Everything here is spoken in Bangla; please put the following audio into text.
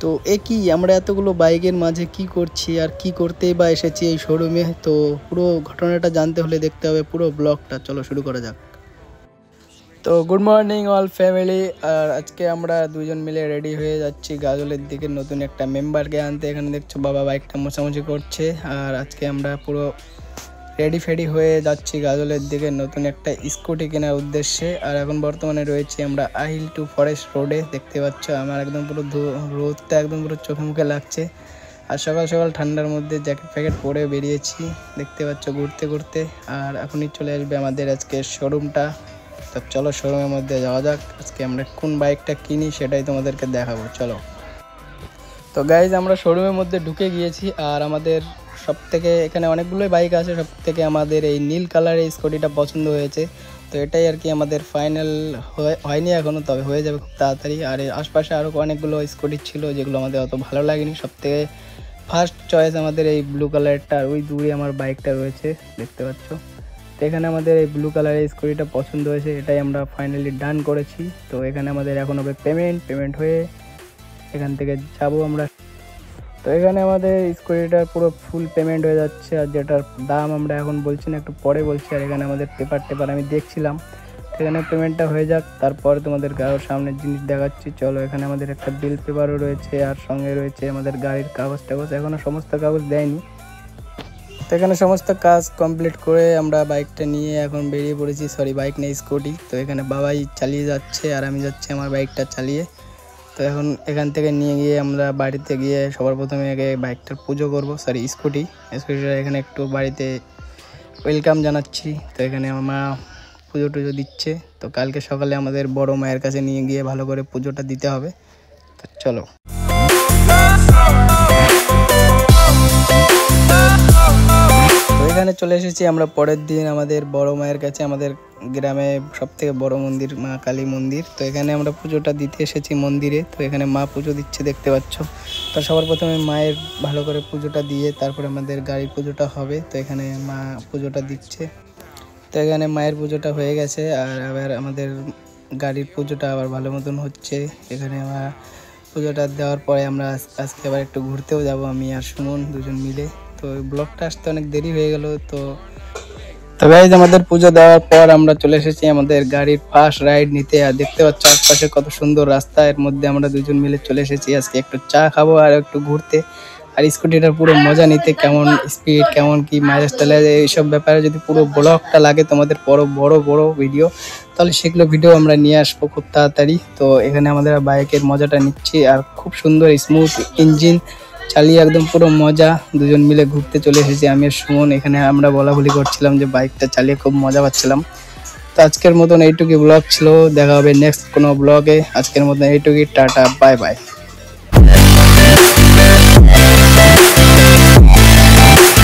তো একই আমরা এতগুলো বাইকের মাঝে কি করছি আর কি করতেই বা এসেছি এই শোরুমে। তো পুরো ঘটনাটা জানতে হলে দেখতে হবে পুরো ব্লগটা। চলো শুরু করা যাক। তো গুড মর্নিং অল ফ্যামিলি। আর আজকে আমরা দুজন মিলে রেডি হয়ে যাচ্ছি গাজলের দিকে নতুন একটা মেম্বারকে আনতে। এখানে দেখছো বাবা বাইকটা মোছামুছি করছে। আর আজকে আমরা পুরো রেডি ফেডি হয়ে যাচ্ছি গাজলের দিকে নতুন একটা স্কুটি কেনার উদ্দেশ্যে। আর এখন বর্তমানে রয়েছি আমরা আহিল টু ফরেস্ট রোডে। দেখতে পাচ্ছ আমার একদম পুরো রোদটা একদম পুরো চোখে মুখে লাগছে। আর সকাল সকাল ঠান্ডার মধ্যে জ্যাকেট ফ্যাকেট পরে বেরিয়েছি দেখতে পাচ্ছ ঘুরতে ঘুরতে। আর এখনই চলে আসবে আমাদের আজকে শোরুমটা। তো চলো শোরুমের মধ্যে যাওয়া যাক। আজকে আমরা কোন বাইকটা কিনি সেটাই তোমাদেরকে দেখাবো, চলো। তো গাইজ আমরা শোরুমের মধ্যে ঢুকে গিয়েছি। আর আমাদের সব থেকে এখানে অনেকগুলোই বাইক আছে, সব থেকে আমাদের এই নীল কালারের স্কুটিটা পছন্দ হয়েছে। তো এটাই আর কি আমাদের ফাইনাল হয়নি এখনও, তবে হয়ে যাবে খুব তাড়াতাড়ি। আর এর আশপাশে আরও অনেকগুলো স্কুটি ছিল যেগুলো আমাদের অত ভালো লাগেনি। সব থেকে ফার্স্ট চয়েস আমাদের এই ব্লু কালারটা। আর ওই দূরে আমার বাইকটা রয়েছে দেখতে পাচ্ছ। তো এখানে আমাদের এই ব্লু কালারের স্কুটিটা পছন্দ হয়েছে, এটাই আমরা ফাইনালি ডান করেছি। তো এখানে আমাদের এখন হবে পেমেন্ট হয়ে এখান থেকে যাবো আমরা। তো এখানে আমাদের স্কুটিটার পুরো ফুল পেমেন্ট হয়ে যাচ্ছে। আর যেটার দাম আমরা এখন বলছি না, একটু পরে বলছি। আর এখানে আমাদের পেপার আমি দেখছিলাম। এখানে পেমেন্টটা হয়ে যাক, তারপরে তোমাদের আরও সামনের জিনিস দেখাচ্ছি। চলো, এখানে আমাদের একটা বিল পেপারও রয়েছে আর সঙ্গে রয়েছে আমাদের গাড়ির কাগজ টাগজ। এখনও সমস্ত কাগজ দেয়নি। তো এখানে সমস্ত কাজ কমপ্লিট করে আমরা বাইকটা নিয়ে এখন বেরিয়ে পড়েছি। বাইক নেই, স্কুটি। তো এখানে বাবাই চালিয়ে যাচ্ছে আর আমি যাচ্ছি আমার বাইকটা চালিয়ে। তো এখন এখান থেকে নিয়ে গিয়ে আমরা বাড়িতে গিয়ে সবার প্রথমে আগে বাইকটার পুজো করবো। স্কুটিটা এখানে একটু বাড়িতে ওয়েলকাম জানাচ্ছি। তো এখানে আমার মা পুজো টুজো দিচ্ছে। তো কালকে সকালে আমাদের বড় মায়ের কাছে নিয়ে গিয়ে ভালো করে পুজোটা দিতে হবে। তো চলো। তো এখানে চলে এসেছি আমরা পরের দিন আমাদের বড় মায়ের কাছে, আমাদের গ্রামে সব থেকে বড় মন্দির মা কালী মন্দির। তো এখানে আমরা পুজোটা দিতে এসেছি মন্দিরে। তো এখানে মা পুজো দিচ্ছে দেখতে পাচ্ছ। তো সবার প্রথমে মায়ের ভালো করে পুজোটা দিয়ে তারপরে আমাদের গাড়ির পুজোটা হবে। তো এখানে মা পুজোটা দিচ্ছে। তো এখানে মায়ের পুজোটা হয়ে গেছে আর আবার আমাদের গাড়ির পুজোটা আবার ভালো মতন হচ্ছে। এখানে আমরা পুজোটা দেওয়ার পরে আমরা আজকে আবার একটু ঘুরতেও যাব, আমি আর সুমন দুজন মিলে। তো ব্লগটা আসতে অনেক দেরি হয়ে গেল। তো গাইজ আমাদের পুজো দেওয়ার পর আমরা চলে এসেছি আমাদের গাড়ির ফার্স্ট রাইড নিতে। আর দেখতে পাচ্ছ আশপাশে কত সুন্দর রাস্তা, এর মধ্যে আমরা দুজন মিলে চলে এসেছি আজকে একটু চা খাবো আর একটু ঘুরতে। আর স্কুটিটার পুরো মজা নিতে, কেমন স্পিড, কেমন কি মাইলেজ টাইলেজ, এইসব ব্যাপারে যদি পুরো ব্লগটা লাগে তোমাদের বড় ভিডিও, তাহলে সেগুলো ভিডিও আমরা নিয়ে আসবো খুব তাড়াতাড়ি। তো এখানে আমাদের বাইকের মজাটা নিচ্ছি আর খুব সুন্দর স্মুথ ইঞ্জিন চালিয়ে একদম পুরো মজা। দুজন মিলে ঘুরতে চলে এসেছি আমি আর সুমন। এখানে আমরা বলাবলি করছিলাম যে বাইকটা চালিয়ে খুব মজা পাচ্ছিলাম। তো আজকের মতন এইটুকুই ব্লগ ছিল, দেখা হবে নেক্সট কোনো ব্লগে। আজকের মতন এইটুকুই, টাটা বাই বাই।